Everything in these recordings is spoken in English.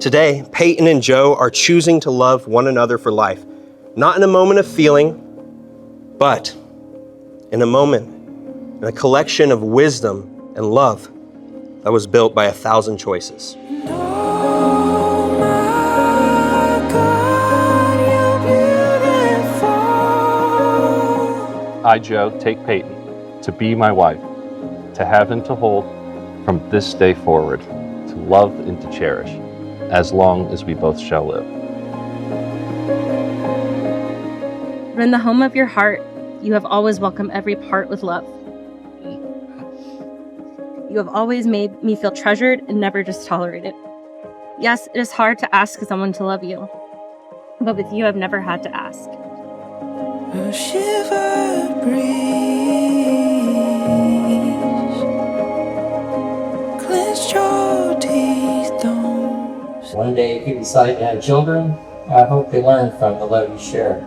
Today, Peyton and Joe are choosing to love one another for life, not in a moment of feeling, but in a moment, in a collection of wisdom and love that was built by 1,000 choices. I, Joe, take Peyton to be my wife, to have and to hold from this day forward, to love and to cherish, as long as we both shall live. For in the home of your heart, you have always welcomed every part with love. You have always made me feel treasured and never just tolerated. Yes, it is hard to ask someone to love you, but with you, I've never had to ask. A shiver breeze, clench your teeth, don't. One day, if you decide to have children, I hope they learn from the love you share.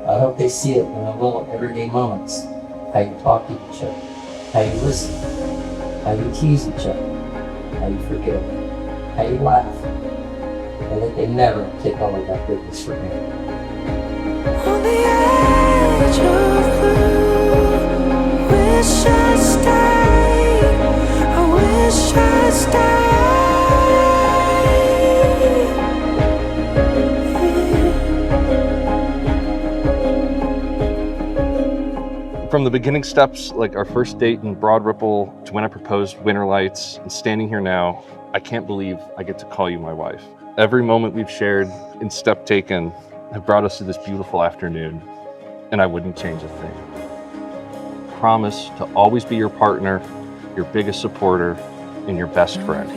I hope they see it in the little everyday moments. How you talk to each other, how you listen, how you tease each other, how you forgive, how you laugh, and that they never take all of that goodness for granted. On the edge of blue, wish I'd stay. I wish I'd stay. From the beginning steps, like our first date in Broad Ripple, to when I proposed Winter Lights, and standing here now, I can't believe I get to call you my wife. Every moment we've shared and step taken have brought us to this beautiful afternoon, and I wouldn't change a thing. Promise to always be your partner, your biggest supporter, and your best friend.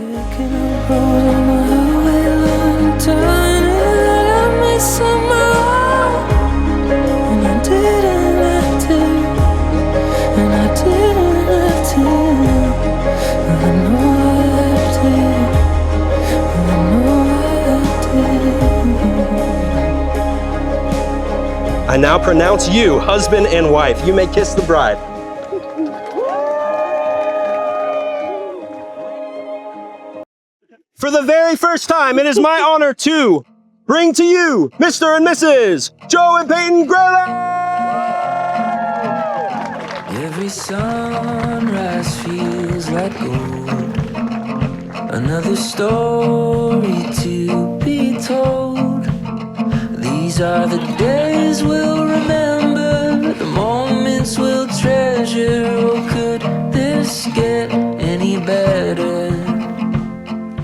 I now pronounce you husband and wife. You may kiss the bride. For the very first time, it is my honor to bring to you Mr. and Mrs. Joe and Peyton Grayling. Every sunrise feels like gold. Another story to be told. These are the days we'll remember, the moments we'll treasure. Oh, could this get any better?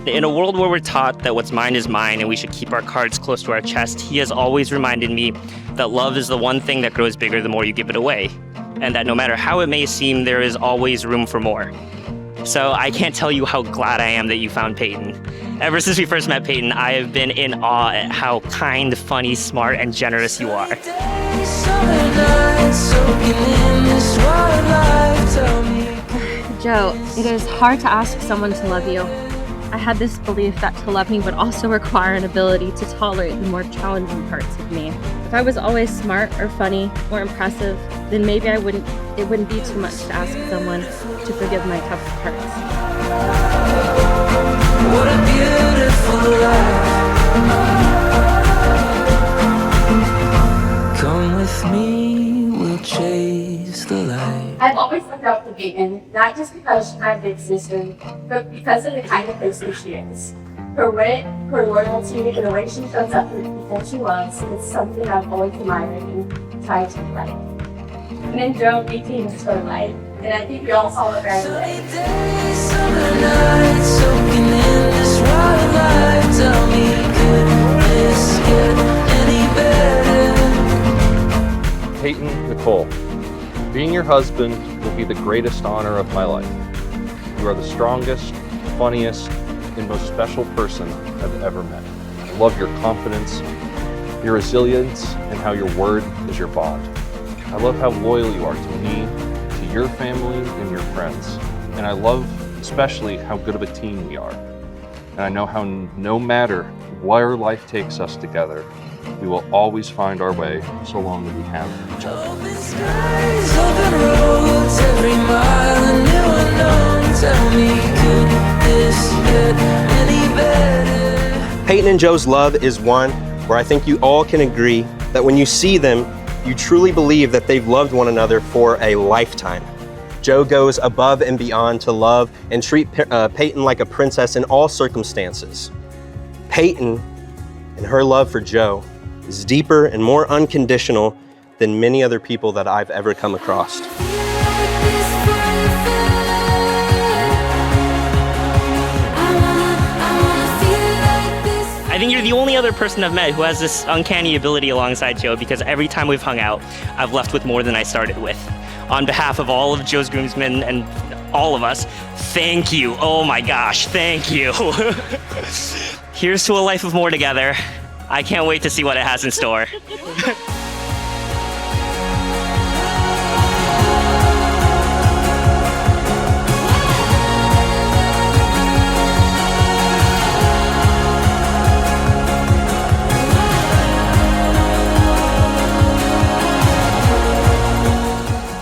In a world where we're taught that what's mine is mine and we should keep our cards close to our chest, he has always reminded me that love is the one thing that grows bigger the more you give it away, and that no matter how it may seem, there is always room for more. So I can't tell you how glad I am that you found Peyton. Ever since we first met, Peyton, I have been in awe at how kind, funny, smart, and generous you are. Joe, it is hard to ask someone to love you. I had this belief that to love me would also require an ability to tolerate the more challenging parts of me. If I was always smart or funny or impressive, then maybe it wouldn't be too much to ask someone to forgive my tough parts. What a beautiful life. Come with me, we'll chase the light. I've always looked up to Peyton, not just because she's my big sister, but because of the kind of person she is. Her wit, her loyalty, and the way she shows up for the people she loves is something I've always admired and tried to be like. And then Joe became his her life, and I think we all saw it right away. Summer nights, soaking in this wild life. Tell me, could this get any better? Peyton, Nicole, being your husband will be the greatest honor of my life. You are the strongest, funniest, and most special person I've ever met. I love your confidence, your resilience, and how your word is your bond. I love how loyal you are to me, to your family, and your friends. And I love especially how good of a team we are. And I know how no matter where life takes us together, we will always find our way so long as we have each other. Open skies, open roads, every mile a new unknown. Tell me, could this get any better? Peyton and Joe's love is one where I think you all can agree that when you see them, you truly believe that they've loved one another for a lifetime. Joe goes above and beyond to love and treat Peyton like a princess in all circumstances. Peyton and her love for Joe is deeper and more unconditional than many other people that I've ever come across. I think you're the only other person I've met who has this uncanny ability alongside Joe, because every time we've hung out, I've left with more than I started with. On behalf of all of Joe's groomsmen and all of us, thank you. Oh my gosh, thank you. Here's to a life of more together. I can't wait to see what it has in store.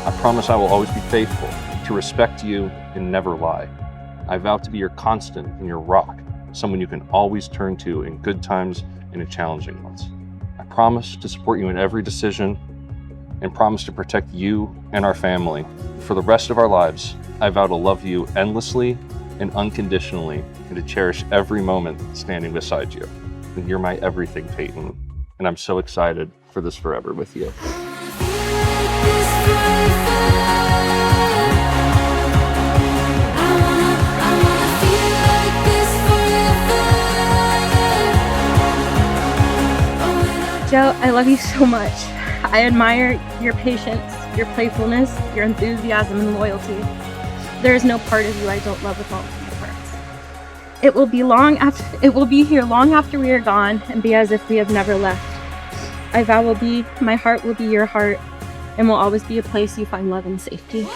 I promise I will always be faithful, to respect you and never lie. I vow to be your constant and your rock, someone you can always turn to in good times and in challenging ones. I promise to support you in every decision and promise to protect you and our family. For the rest of our lives, I vow to love you endlessly and unconditionally and to cherish every moment standing beside you. And you're my everything, Peyton, and I'm so excited for this forever with you. Joe, I love you so much. I admire your patience, your playfulness, your enthusiasm, and loyalty. There is no part of you I don't love with all of my heart. It will be here long after we are gone, and be as if we have never left. I vow my heart will be your heart, and will always be a place you find love and safety.